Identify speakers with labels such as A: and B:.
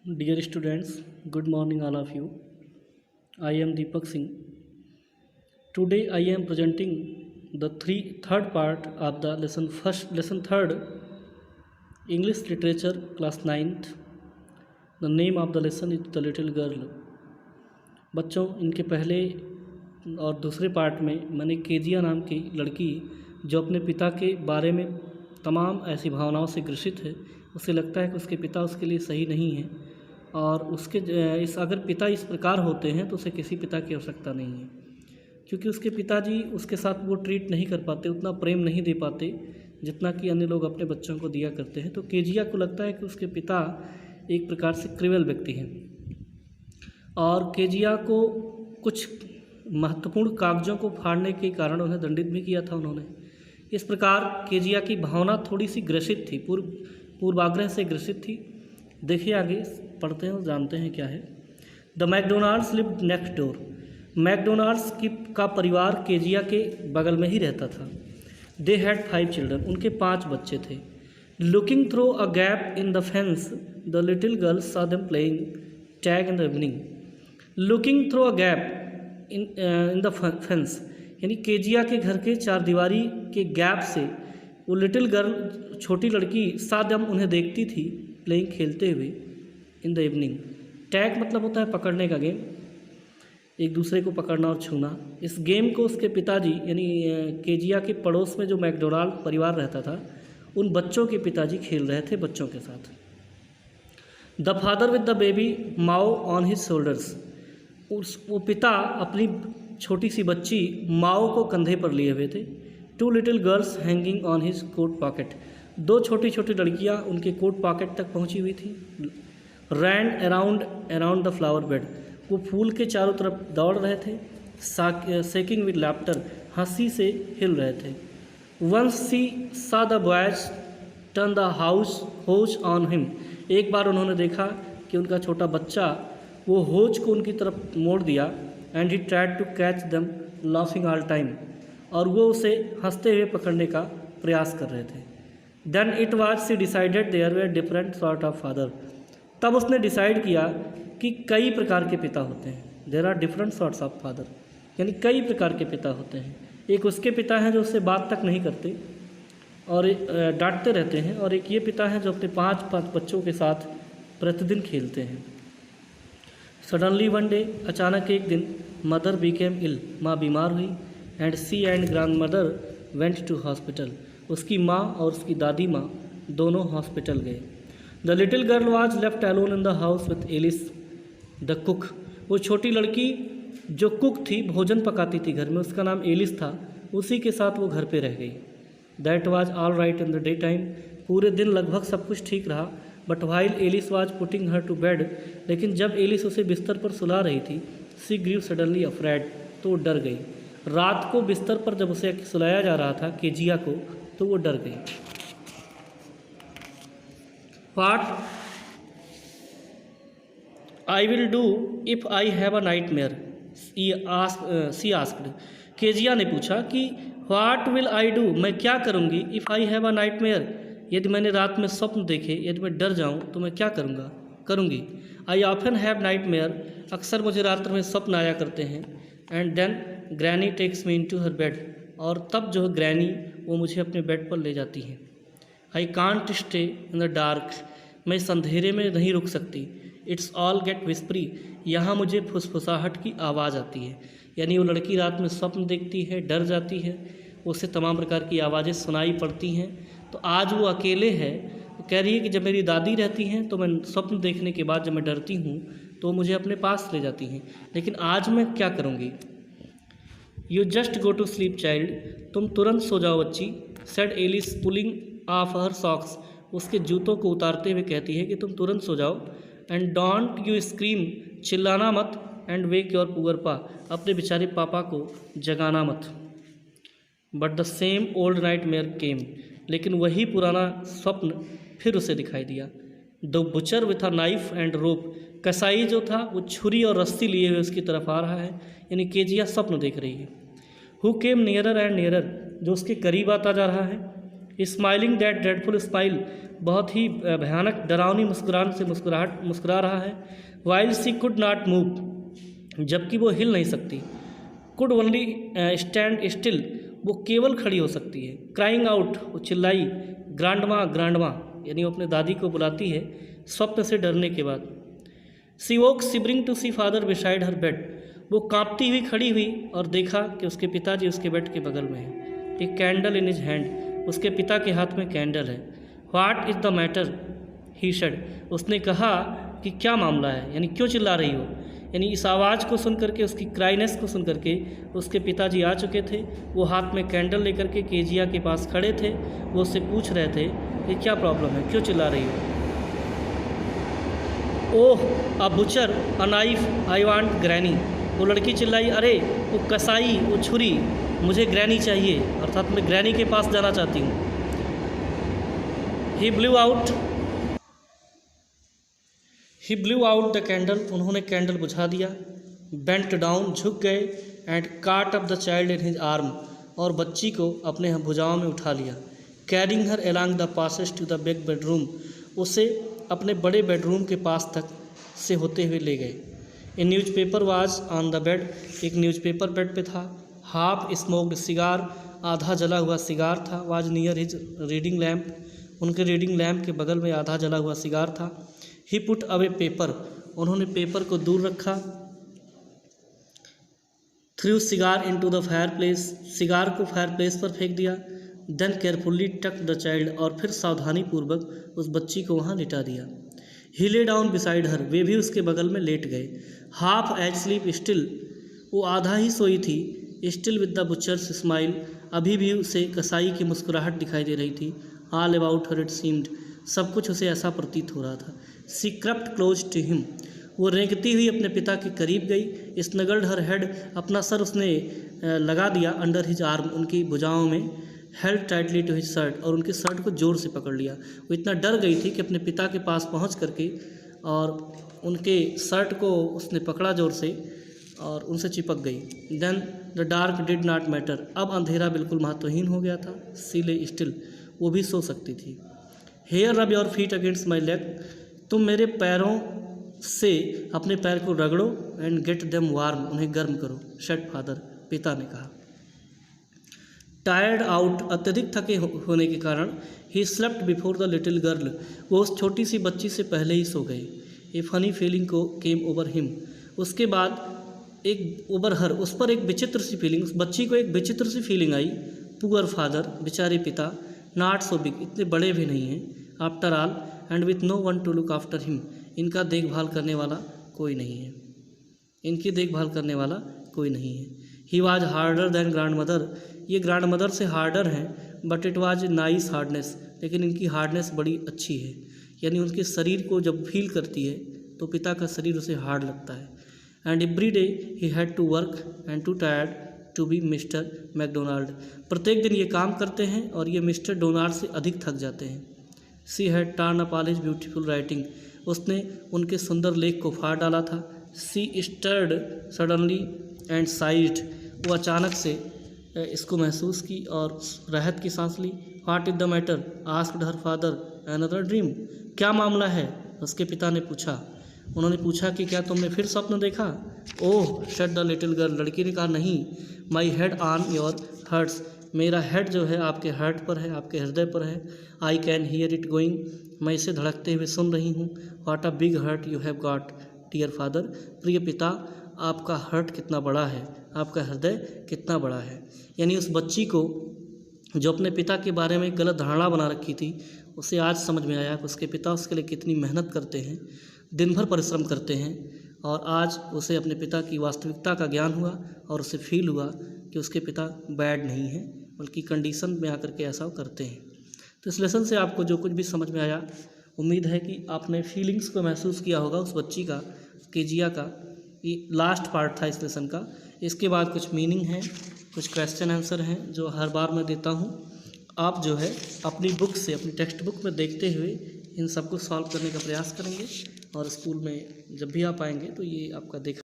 A: Dear students, good morning all of you. I am Deepak Singh. Today I am presenting the third part of the lesson third, English Literature class 9th. The name of the lesson is The Little Girl. बच्चों, इनके पहले और दूसरे part में मैंने Kezia नाम की लड़की जो अपने पिता के बारे में तमाम ऐसी भावनाओं से ग्रसित है, उसे लगता है कि उसके पिता उसके लिए सही नहीं है और उसके अगर पिता इस प्रकार होते हैं तो उसे किसी पिता की आवश्यकता नहीं है, क्योंकि उसके पिताजी उसके साथ वो ट्रीट नहीं कर पाते, उतना प्रेम नहीं दे पाते जितना कि अन्य लोग अपने बच्चों को दिया करते हैं। तो केजिया को लगता है कि उसके पिता एक प्रकार से क्रूएल व्यक्ति हैं और केजिया को कुछ महत्वपूर्ण कागजों को फाड़ने के कारण उन्हें दंडित भी किया था उन्होंने। इस प्रकार केजिया की भावना थोड़ी सी ग्रसित थी, पूर्वाग्रह से ग्रसित थी। देखिए आगे पढ़ते हैं और जानते हैं क्या है। The McDonald's lived next door. McDonald's का परिवार केजिया के बगल में ही रहता था। They had 5 children. उनके 5 बच्चे थे। Looking through a gap in the fence the little girl saw them playing tag in the evening. Looking through a gap in the fence, यानी केजिया के घर के चारदीवारी के गैप से वो लिटिल गर्ल, छोटी लड़की, सादम उन्हें देखती थी प्लेइंग, खेलते हुए, इन द इवनिंग। टैग मतलब होता है पकड़ने का गेम, एक दूसरे को पकड़ना और छूना। इस गेम को उसके पिताजी यानी केजिया के पड़ोस में जो मैकडोनाल्ड परिवार रहता था, उन बच्चों के पिताजी खेल रहे थे बच्चों के साथ। The father with the baby Mao on his shoulders. वो पिता अपनी छोटी सी बच्ची माओ को कंधे पर लिए हुए थे। 2 little girls hanging on his coat pocket. 2 छोटी छोटी लड़कियां उनके कोट पॉकेट तक पहुंची हुई थी। रैन अराउंड द फ्लावर बेड। वो फूल के चारों तरफ दौड़ रहे थे। सेकिंग विद लैफ्टर, हंसी से हिल रहे थे। Once she saw the boys turn the hose on him. एक बार उन्होंने देखा कि उनका छोटा बच्चा वो होज को उनकी तरफ मोड़ दिया। And he tried to catch them laughing all time. और वो उसे हंसते हुए पकड़ने का प्रयास कर रहे थे। Then it was she decided there were different sort of father. तब उसने डिसाइड किया कि कई प्रकार के पिता होते हैं। There are different sorts of father, यानी कई प्रकार के पिता होते हैं। एक उसके पिता हैं जो उससे बात तक नहीं करते और डांटते रहते हैं, और एक ये पिता हैं जो अपने 5 बच्चों के साथ प्रतिदिन खेलते हैं। सडनली वन डे, अचानक एक दिन, मदर बिकेम इल, माँ बीमार हुई। And she and grand mother went to hospital. उसकी माँ और उसकी दादी माँ दोनों हॉस्पिटल गए। The little girl was left alone in the house with Alice the cook. वो छोटी लड़की जो कुक थी, भोजन पकाती थी घर में, उसका नाम एलिस था, उसी के साथ वो घर पे रह गई। That was all right in the day time. पूरे दिन लगभग सब कुछ ठीक रहा। But while Alice was putting her to bed, लेकिन जब एलिस उसे बिस्तर पर सुला रही थी, सी ग्रीव सडनली अफ्रेड, तो वो डर गई। रात को बिस्तर पर जब उसे सुलाया जा रहा था केजिया को, तो वो डर गई। What I will do if I have a nightmare, she asked. Kezia ने पूछा कि व्हाट विल आई डू, मैं क्या करूँगी, if I have a nightmare, यदि मैंने रात में स्वप्न देखे, यदि मैं डर जाऊं तो मैं क्या करूँगी। आई ऑफन हैव नाइटमेयर, अक्सर मुझे रात में स्वप्न आया करते हैं। And then granny takes me into her bed, और तब जो है ग्रैनी वो मुझे अपने बेड पर ले जाती हैं। I can't stay in the dark, मैं इस अंधेरे में नहीं रुक सकती। इट्स ऑल गेट विस्परी, यहाँ मुझे फुसफुसाहट की आवाज़ आती है। यानी वो लड़की रात में स्वप्न देखती है, डर जाती है, उससे तमाम प्रकार की आवाज़ें सुनाई पड़ती हैं। तो आज वो अकेले है, वो कह रही है कि जब मेरी दादी रहती हैं तो मैं स्वप्न देखने के बाद जब मैं डरती हूँ तो मुझे अपने पास ले जाती हैं, लेकिन आज मैं क्या करूँगी। You just go to sleep child, तुम तुरंत सो जाओ बच्ची। Said Alice pulling off her socks, उसके जूतों को उतारते हुए कहती है कि तुम तुरंत सो जाओ। एंड डोंट यू स्क्रीम, चिल्लाना मत। एंड वेक योर पुअर पा, अपने बेचारे पापा को जगाना मत। But the same old nightmare came, लेकिन वही पुराना स्वप्न फिर उसे दिखाई दिया। The butcher with a knife and rope, कसाई जो था वो छुरी और रस्सी लिए हुए उसकी तरफ आ रहा है, यानी केजिया स्वप्न देख रही है। Who came nearer and nearer, जो उसके करीब आता जा रहा है। स्माइलिंग दैट ड्रेडफुल स्माइल, बहुत ही भयानक डरावनी मुस्कुराहट से मुस्कुरा रहा है। While she could not move, जबकि वो हिल नहीं सकती। कुड ओनली स्टैंड स्टिल, वो केवल खड़ी हो सकती है। क्राइंग आउट, वो चिल्लाई। ग्रांडमा ग्रांडमा, यानी वो अपने दादी को बुलाती है स्वप्न से डरने के बाद। She woke shivering to see father beside her bed, वो कांपती हुई खड़ी हुई और देखा कि उसके पिताजी उसके बेड के बगल में हैं। एक कैंडल इन हिज हैंड, उसके पिता के हाथ में कैंडल है। What is the matter, he said, उसने कहा कि क्या मामला है, यानी क्यों चिल्ला रही हो। यानी इस आवाज़ को सुन करके, उसकी क्राइनेस को सुन करके उसके पिताजी आ चुके थे। वो हाथ में कैंडल लेकर के केजिया के पास खड़े थे। वो उससे पूछ रहे थे कि क्या प्रॉब्लम है, क्यों चिल्ला रही हो। Oh a butcher a knife I want granny, वो लड़की चिल्लाई, अरे वो कसाई, वो छुरी, मुझे ग्रैनी चाहिए, अर्थात मैं ग्रैनी के पास जाना चाहती हूँ। He blew out the candle, उन्होंने कैंडल बुझा दिया। बेंट डाउन, झुक गए। And caught up the child in his arm, और बच्ची को अपने भुजाओं में उठा लिया। Carrying her along the passage to the big bedroom, उसे अपने बड़े बेडरूम के पास तक से होते हुए ले गए। ए newspaper was on the bed, एक न्यूज़पेपर बेड पे था। हाफ स्मोक्ड सिगार, आधा जला हुआ सिगार था। Was near his reading lamp, उनके रीडिंग लैम्प के बगल में आधा जला हुआ सिगार था। ही पुट अवे पेपर, उन्होंने पेपर को दूर रखा। Through cigar into the fire place, cigar को फायर प्लेस पर फेंक दिया। देन केयरफुली टक द चाइल्ड, और फिर सावधानी पूर्वक उस बच्ची को वहाँ लिटा दिया। ही ले डाउन बिसाइड हर, वे भी उसके बगल में लेट गए। हाफ एज स्लीप स्टिल, वो आधा ही सोई थी। Still with the butchers smile, अभी भी उसे कसाई की मुस्कुराहट दिखाई दे रही थी। All about her it seemed, सब कुछ उसे ऐसा प्रतीत हो रहा था। She crept close to him, वो रेंगती हुई अपने पिता के करीब गई। स्नगल्ड हर हेड, अपना सर उसने लगा दिया अंडर हिज आर्म, उनकी भुजाओं में। Held tightly to his shirt, और उनके शर्ट को जोर से पकड़ लिया। वो इतना डर गई थी कि अपने पिता के पास पहुंच करके और उनके शर्ट को उसने पकड़ा जोर से और उनसे चिपक गई। Then the dark did not matter, अब अंधेरा बिल्कुल महत्वहीन हो गया था। सी ले स्टिल, वो भी सो सकती थी। Here rub your feet against my leg, तुम मेरे पैरों से अपने पैर को रगड़ो। एंड गेट देम वार्म, उन्हें गर्म करो। शेड फादर, पिता ने कहा। टायर्ड आउट, अत्यधिक थके होने के कारण। He slept before the little girl, वो उस छोटी सी बच्ची से पहले ही सो गए। ए फनी फीलिंग को केम ओवर हिम, उसके बाद एक ओवर हर, उस पर एक विचित्र सी फीलिंग, उस बच्ची को एक विचित्र सी फीलिंग आई। पुअर फादर, बेचारे पिता। नॉट सो बिग, इतने बड़े भी नहीं हैं। After all, and with no one to look after him, इनका देखभाल करने वाला कोई नहीं है, इनकी देखभाल करने वाला कोई नहीं है। He was harder than grand mother, ये ग्रैंड मदर से हार्डर हैं। But it was nice hardness, लेकिन इनकी हार्डनेस बड़ी अच्छी है। यानी उनके शरीर को जब फील करती है तो पिता का शरीर उसे हार्ड लगता है। And every day he had to work and too tired to be Mr McDonald, प्रत्येक दिन ये काम करते हैं और ये मिस्टर डोनाल्ड से अधिक थक जाते हैं। She had turn up all his beautiful writing, उसने उनके सुंदर लेख को फाड़ डाला था। सी स्टर्ड सडनली एंड साइड, वो अचानक से इसको महसूस की और राहत की सांस ली। What is the matter, asked her father, another dream, क्या मामला है, उसके पिता ने पूछा। उन्होंने पूछा कि क्या तुमने फिर स्वप्न देखा। Oh said the little girl, लड़की ने कहा नहीं। My head on your hearts, मेरा हेड जो है आपके हार्ट पर है, आपके हृदय पर है। I can hear it going, मैं इसे धड़कते हुए सुन रही हूँ। What a big heart you have got dear father, प्रिय पिता, आपका हर्ट कितना बड़ा है, आपका हृदय कितना बड़ा है। यानी उस बच्ची को जो अपने पिता के बारे में गलत धारणा बना रखी थी, उसे आज समझ में आया कि उसके पिता उसके लिए कितनी मेहनत करते हैं, दिन भर परिश्रम करते हैं। और आज उसे अपने पिता की वास्तविकता का ज्ञान हुआ और उसे फील हुआ कि उसके पिता बैड नहीं हैं, बल्कि कंडीशन में आकर के ऐसा करते हैं। तो इस लेसन से आपको जो कुछ भी समझ में आया, उम्मीद है कि आपने फीलिंग्स को महसूस किया होगा उस बच्ची का, केजिया का। ये लास्ट पार्ट था इस लेसन का। इसके बाद कुछ मीनिंग है, कुछ क्वेश्चन आंसर हैं जो हर बार मैं देता हूँ। आप जो है अपनी बुक से, अपनी टेक्स्ट बुक में देखते हुए इन सबको सॉल्व करने का प्रयास करेंगे और स्कूल में जब भी आप आएंगे तो ये आपका देख